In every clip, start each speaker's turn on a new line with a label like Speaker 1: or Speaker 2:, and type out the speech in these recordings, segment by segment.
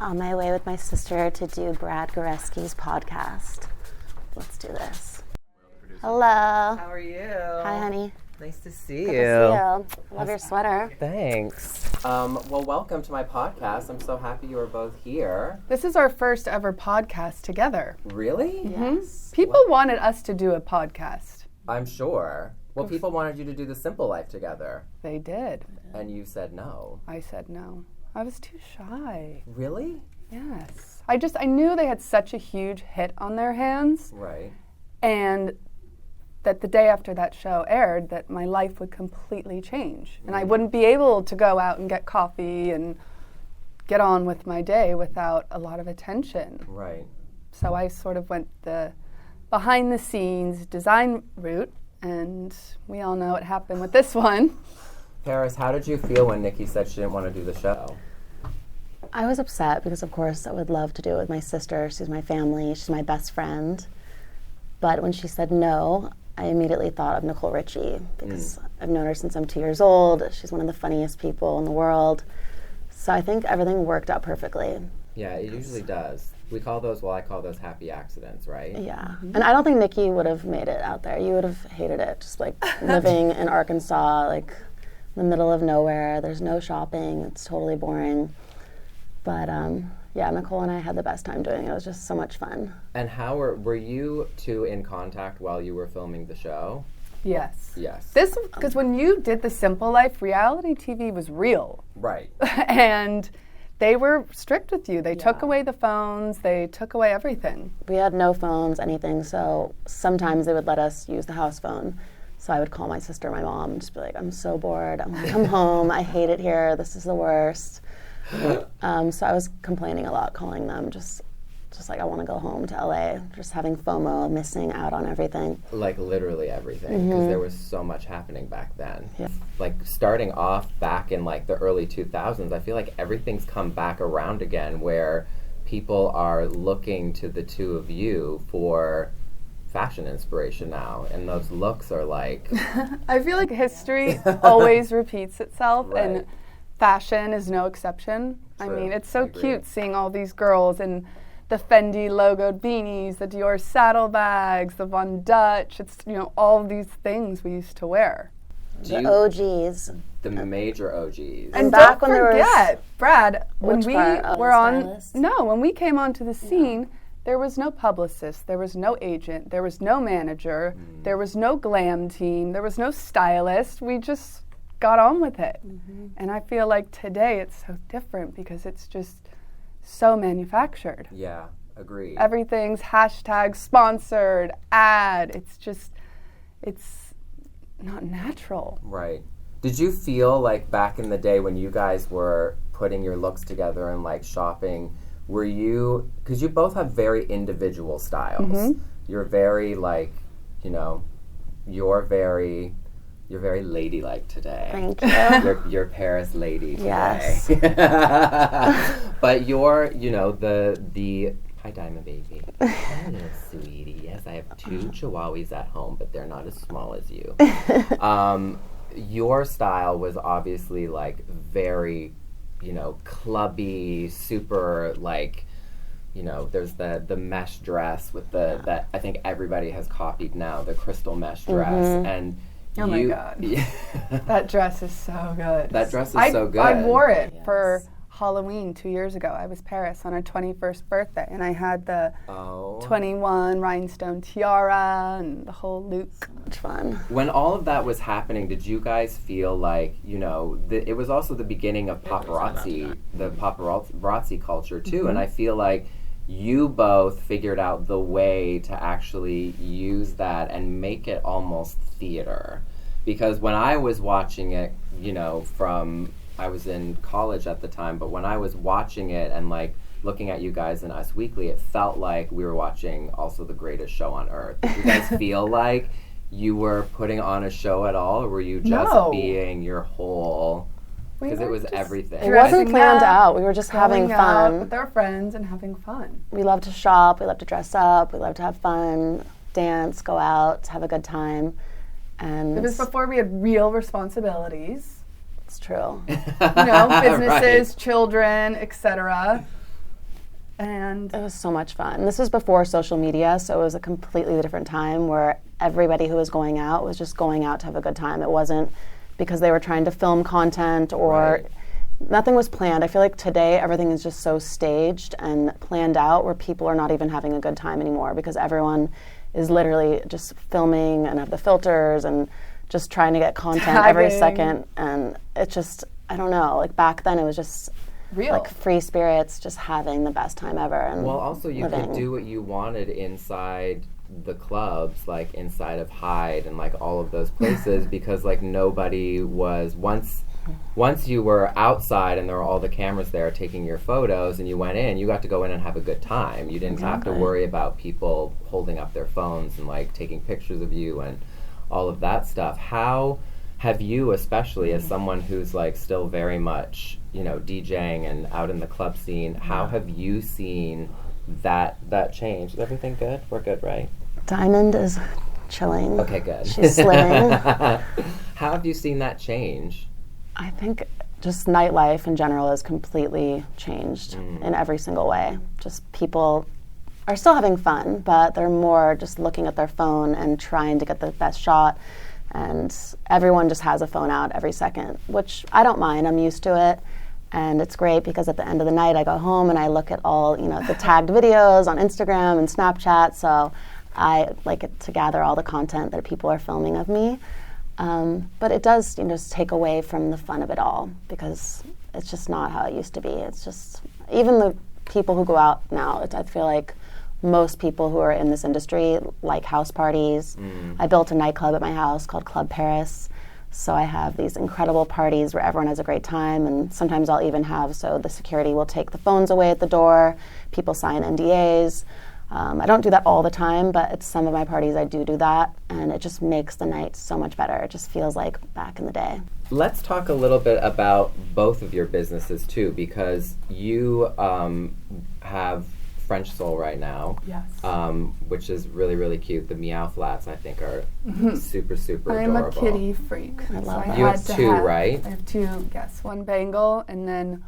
Speaker 1: on my way with my sister to do Brad Goreski's podcast. Let's do this. Hello.
Speaker 2: How are you?
Speaker 1: Hi, honey.
Speaker 2: Nice to see
Speaker 1: Good
Speaker 2: you.
Speaker 1: to see you. Love your sweater.
Speaker 2: Thanks. Well, welcome to my podcast. I'm so happy you are both here.
Speaker 3: This is our first ever podcast together.
Speaker 2: Really?
Speaker 1: Yes.
Speaker 3: People wanted us to do a podcast.
Speaker 2: I'm sure. Well, people wanted you to do the Simple Life together.
Speaker 3: They did.
Speaker 2: And you said no.
Speaker 3: I said no. I was too shy.
Speaker 2: Really?
Speaker 3: Yes. I knew they had such a huge hit on their hands.
Speaker 2: Right.
Speaker 3: And that the day after that show aired, that my life would completely change. And I wouldn't be able to go out and get coffee and get on with my day without a lot of attention.
Speaker 2: Right.
Speaker 3: So I sort of went the behind the scenes design route, and we all know what happened with this one.
Speaker 2: Paris, how did you feel when Nicky said she didn't want to do the show?
Speaker 1: I was upset because, of course, I would love to do it with my sister. She's my family. She's my best friend. But when she said no, I immediately thought of Nicole Richie because I've known her since I'm 2 years old. She's one of the funniest people in the world. So I think everything worked out perfectly.
Speaker 2: Yeah, it usually does. I call those happy accidents, right?
Speaker 1: Yeah. And I don't think Nicky would have made it out there. You would have hated it, just like living in Arkansas, like in the middle of nowhere. There's no shopping. It's totally boring. But yeah, Nicole and I had the best time doing it. It was just so much fun.
Speaker 2: And how were you two in contact while you were filming the show?
Speaker 3: Yes.
Speaker 2: Yes.
Speaker 3: Because when you did The Simple Life, reality TV was real.
Speaker 2: Right.
Speaker 3: And they were strict with you. They took away the phones. They took away everything.
Speaker 1: We had no phones, anything, so sometimes they would let us use the house phone. So I would call my sister, my mom, and just be like, I'm so bored. I'm gonna come home. I hate it here. This is the worst. So I was complaining a lot, calling them, just like I want to go home to LA, just having FOMO, missing out on everything.
Speaker 2: Like literally everything, because there was so much happening back then. Yeah. Like starting off back in like the early 2000s, I feel like everything's come back around again where people are looking to the two of you for fashion inspiration now, and those looks are like...
Speaker 3: I feel like history always repeats itself,
Speaker 2: Right.
Speaker 3: and fashion is no exception.
Speaker 2: True.
Speaker 3: I mean, it's so
Speaker 2: I agree.
Speaker 3: cute seeing all these girls in the Fendi logoed beanies, the Dior saddlebags, the Von Dutch. It's, all of these things we used to wear.
Speaker 1: The OGs.
Speaker 2: The major OGs.
Speaker 3: And
Speaker 1: back
Speaker 3: don't
Speaker 1: when there was-
Speaker 3: forget, Brad, when
Speaker 1: Which
Speaker 3: we
Speaker 1: part? Oh,
Speaker 3: were
Speaker 1: the
Speaker 3: on,
Speaker 1: stylist?
Speaker 3: when we came onto the scene, there was no publicist, there was no agent, there was no manager, there was no glam team, there was no stylist. We just got on with it. And I feel like today it's so different because it's just so manufactured.
Speaker 2: Yeah, agreed.
Speaker 3: Everything's hashtag sponsored, ad. It's not natural.
Speaker 2: Right. Did you feel like back in the day when you guys were putting your looks together and like shopping, were you, because you both have very individual styles. You're very like, you're very ladylike today.
Speaker 1: Thank you.
Speaker 2: You're Paris lady today.
Speaker 1: Yes.
Speaker 2: But you're, the hi Diamond Baby. Hello, sweetie. Yes, I have 2 Chihuahuas at home, but they're not as small as you. Your style was obviously like very, clubby, super like, there's the mesh dress with that I think everybody has copied now, the crystal mesh dress. And
Speaker 3: Oh my God. That dress is so good.
Speaker 2: That dress is so good.
Speaker 3: I wore it for Halloween 2 years ago. I was Paris on her 21st birthday, and I had the 21 rhinestone tiara and the whole look.
Speaker 1: Much fun.
Speaker 2: When all of that was happening, did you guys feel like, it was also the beginning of paparazzi, the paparazzi culture too, and I feel like you both figured out the way to actually use that and make it almost theater. Because when I was watching it, I was in college at the time, but when I was watching it and like looking at you guys in Us Weekly, it felt like we were watching also the greatest show on earth. Did you guys feel like you were putting on a show at all, or were you just being your whole... Because it was everything.
Speaker 1: It wasn't planned out. We were just having fun.
Speaker 3: With our friends and having fun.
Speaker 1: We love to shop. We love to dress up. We love to have fun, dance, go out, have a good time. And
Speaker 3: it was before we had real responsibilities.
Speaker 1: It's true.
Speaker 3: Businesses, children, etc. And
Speaker 1: it was so much fun. This was before social media, so it was a completely different time where everybody who was going out was just going out to have a good time. It wasn't because they were trying to film content or nothing was planned. I feel like today everything is just so staged and planned out where people are not even having a good time anymore because everyone is literally just filming and have the filters and just trying to get content every second. And it's just, I don't know, like back then it was just
Speaker 3: real.
Speaker 1: Like free spirits, just having the best time ever. And
Speaker 2: well, also you could do what you wanted inside the clubs, like inside of Hyde and like all of those places because like nobody was, once you were outside and there were all the cameras there taking your photos and you went in, you got to go in and have a good time. You didn't have to worry about people holding up their phones and like taking pictures of you and all of that stuff. How have you, especially as someone who's like still very much, you know, DJing and out in the club scene, how have you seen that change? Is everything good? We're good, right?
Speaker 1: Diamond is chilling.
Speaker 2: Okay, good.
Speaker 1: She's slimming.
Speaker 2: How have you seen that change?
Speaker 1: I think just nightlife in general has completely changed in every single way. Just people are still having fun, but they're more just looking at their phone and trying to get the best shot. And everyone just has a phone out every second, which I don't mind. I'm used to it. And it's great because at the end of the night, I go home and I look at all, you know, the tagged videos on Instagram and Snapchat. So I like it to gather all the content that people are filming of me. But it does, you know, just take away from the fun of it all because it's just not how it used to be. It's just, even the people who go out now, I feel like most people who are in this industry like house parties. I built a nightclub at my house called Club Paris. So I have these incredible parties where everyone has a great time, and sometimes I'll even have, so the security will take the phones away at the door, people sign NDAs. I don't do that all the time, but at some of my parties I do that, and it just makes the night so much better. It just feels like back in the day.
Speaker 2: Let's talk a little bit about both of your businesses too, because you have French Soul right now,
Speaker 3: Yes.
Speaker 2: Which is really, really cute. The meow flats, I think, are super, super
Speaker 3: I'm
Speaker 2: adorable.
Speaker 3: a kitty freak.
Speaker 1: I love that.
Speaker 2: You have two, right?
Speaker 3: I have two, yes. One Bengal and then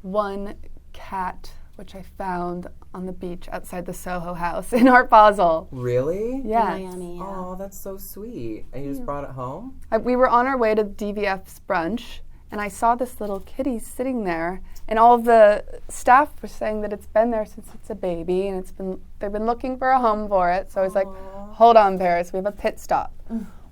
Speaker 3: one cat, which I found on the beach outside the Soho House in Art Basel.
Speaker 2: Really?
Speaker 3: Yes.
Speaker 1: Miami, yeah.
Speaker 2: Oh, that's so sweet. And you just brought it home?
Speaker 3: We were on our way to DVF's brunch, and I saw this little kitty sitting there, and all of the staff were saying that it's been there since it's a baby, and they've been looking for a home for it. So I was like, hold on, Paris, we have a pit stop.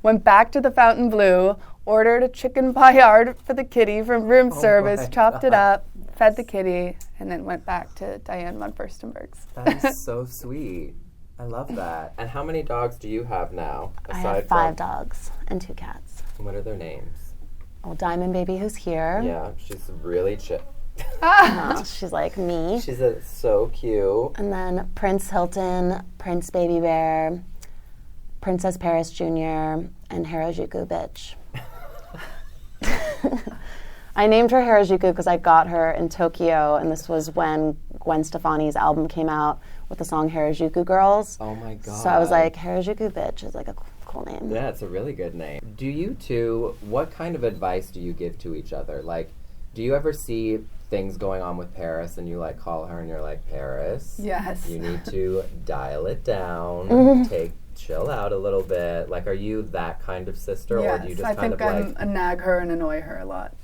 Speaker 3: Went back to the Fontainebleau, ordered a chicken paillard for the kitty from room service, chopped it up, fed the kitty, and then went back to Diane von Furstenberg's.
Speaker 2: That is so sweet. I love that. And how many dogs do you have now?
Speaker 1: I have 5 dogs and 2 cats.
Speaker 2: What are their names?
Speaker 1: Well, Diamond Baby, who's here.
Speaker 2: Yeah, she's really chill.
Speaker 1: She's like me.
Speaker 2: She's so cute.
Speaker 1: And then Prince Hilton, Prince Baby Bear, Princess Paris Jr., and Harajuku Bitch. I named her Harajuku because I got her in Tokyo, and this was when Gwen Stefani's album came out with the song Harajuku Girls.
Speaker 2: Oh my god.
Speaker 1: So I was like, Harajuku Bitch is like a cool name.
Speaker 2: Yeah, it's a really good name. Do you two, what kind of advice do you give to each other? Like, do you ever see things going on with Paris and you like call her and you're like, Paris,
Speaker 3: Yes.
Speaker 2: you need to dial it down, chill out a little bit. Like, are you that kind of sister,
Speaker 3: Yes,
Speaker 2: or do you just
Speaker 3: I
Speaker 2: kind
Speaker 3: think
Speaker 2: of
Speaker 3: I nag her and annoy her a lot.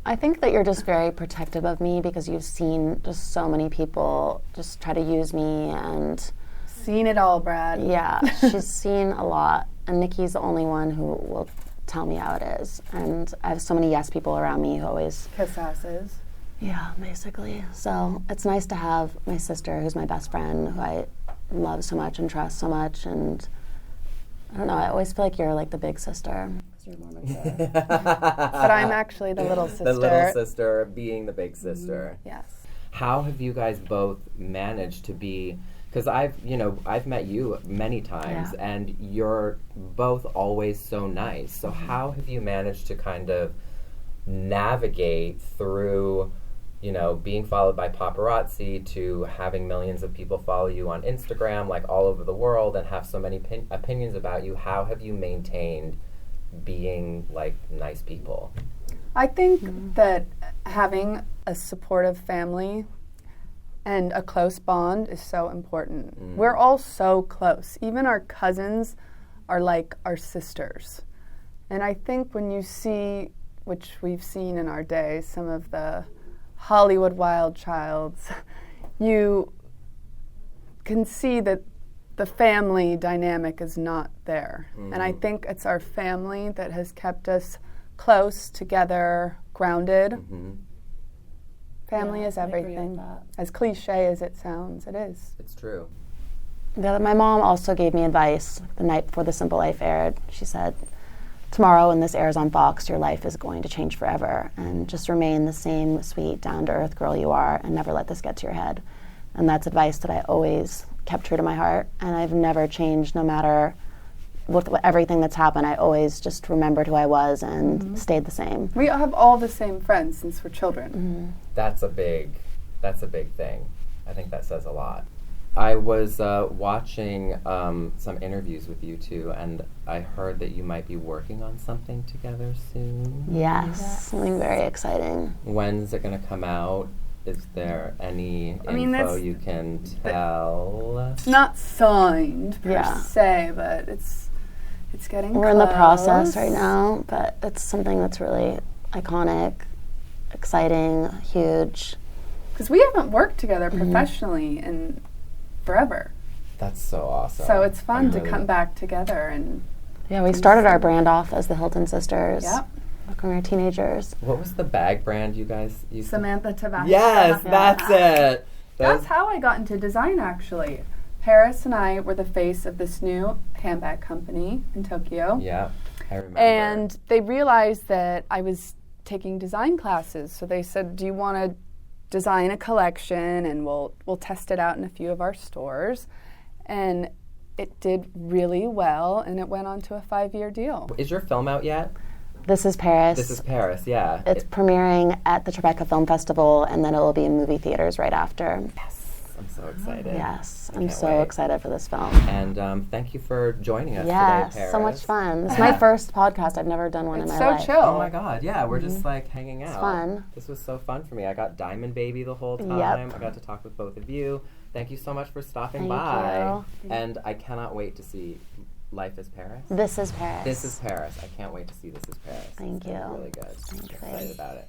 Speaker 1: I think that you're just very protective of me because you've seen just so many people just try to use me, and
Speaker 3: Seen it all, Brad.
Speaker 1: yeah, she's seen a lot, and Nicky's the only one who will tell me how it is, and I have so many yes people around me who always
Speaker 3: Kiss asses.
Speaker 1: yeah, basically. So it's nice to have my sister, who's my best friend, who I love so much and trust so much, and I don't know, I always feel like you're like the big sister. You're more mature.
Speaker 3: But I'm actually the little sister.
Speaker 2: the little sister being the big sister.
Speaker 3: Yes.
Speaker 2: How have you guys both managed to be, because I've met you many times,
Speaker 1: Yeah.
Speaker 2: and you're both always so nice. So how have you managed to kind of navigate through, being followed by paparazzi to having millions of people follow you on Instagram, like all over the world, and have so many opinions about you? How have you maintained being like nice people?
Speaker 3: I think that having a supportive family And a close bond is so important. We're all so close. Even our cousins are like our sisters. And I think when you see, which we've seen in our day, some of the Hollywood wild childs, you can see that the family dynamic is not there. And I think it's our family that has kept us close, together, grounded. Family is everything. As cliche as it sounds, it is.
Speaker 2: It's true.
Speaker 1: My mom also gave me advice the night before The Simple Life aired. She said, tomorrow when this airs on Fox, your life is going to change forever, and just remain the same sweet, down-to-earth girl you are, and never let this get to your head. And that's advice that I always kept true to my heart, and I've never changed no matter with everything that's happened. I always just remembered who I was and stayed the same.
Speaker 3: We have all the same friends since we're children.
Speaker 2: That's a big thing. I think that says a lot. I was watching some interviews with you two, and I heard that you might be working on something together soon.
Speaker 1: Yes, something very exciting.
Speaker 2: When's it going to come out? Is there any info you can tell?
Speaker 3: It's not signed per se, but it's getting
Speaker 1: We're
Speaker 3: close.
Speaker 1: in the process right now, but it's something that's really iconic, exciting, huge.
Speaker 3: Because we haven't worked together professionally in forever.
Speaker 2: That's so awesome.
Speaker 3: So it's fun to come back together and...
Speaker 1: Yeah, we started our brand off as the Hilton sisters.
Speaker 3: Yep.
Speaker 1: Like when we were teenagers.
Speaker 2: What was the bag brand you guys used
Speaker 3: Samantha Tabasco.
Speaker 2: Yes, that's it.
Speaker 3: That's how I got into design, actually. Paris and I were the face of this new handbag company in Tokyo.
Speaker 2: Yeah, I remember.
Speaker 3: And they realized that I was taking design classes. So they said, do you want to design a collection, and we'll test it out in a few of our stores. And it did really well, and it went on to a 5-year deal.
Speaker 2: Is your film out yet?
Speaker 1: This is Paris.
Speaker 2: This is Paris, yeah.
Speaker 1: It's premiering at the Tribeca Film Festival, and then it will be in movie theaters right after.
Speaker 2: Yes. I'm so excited.
Speaker 1: Yes, I'm so excited for this film.
Speaker 2: And thank you for joining us today,
Speaker 1: Yes,
Speaker 2: Paris.
Speaker 1: so much fun. This is my first podcast. I've never done one in my life.
Speaker 3: It's so chill.
Speaker 2: Oh my God, yeah, we're just like hanging out.
Speaker 1: It's fun.
Speaker 2: This was so fun for me. I got Diamond Baby the whole time.
Speaker 1: Yep.
Speaker 2: I got to talk with both of you. Thank you so much for stopping
Speaker 1: Thank
Speaker 2: by.
Speaker 1: you.
Speaker 2: And I cannot wait to see Life is Paris.
Speaker 1: This is Paris.
Speaker 2: This is Paris. I can't wait to see This is Paris.
Speaker 1: Thank you.
Speaker 2: It's really good.
Speaker 1: Thank you.
Speaker 2: I'm excited about it.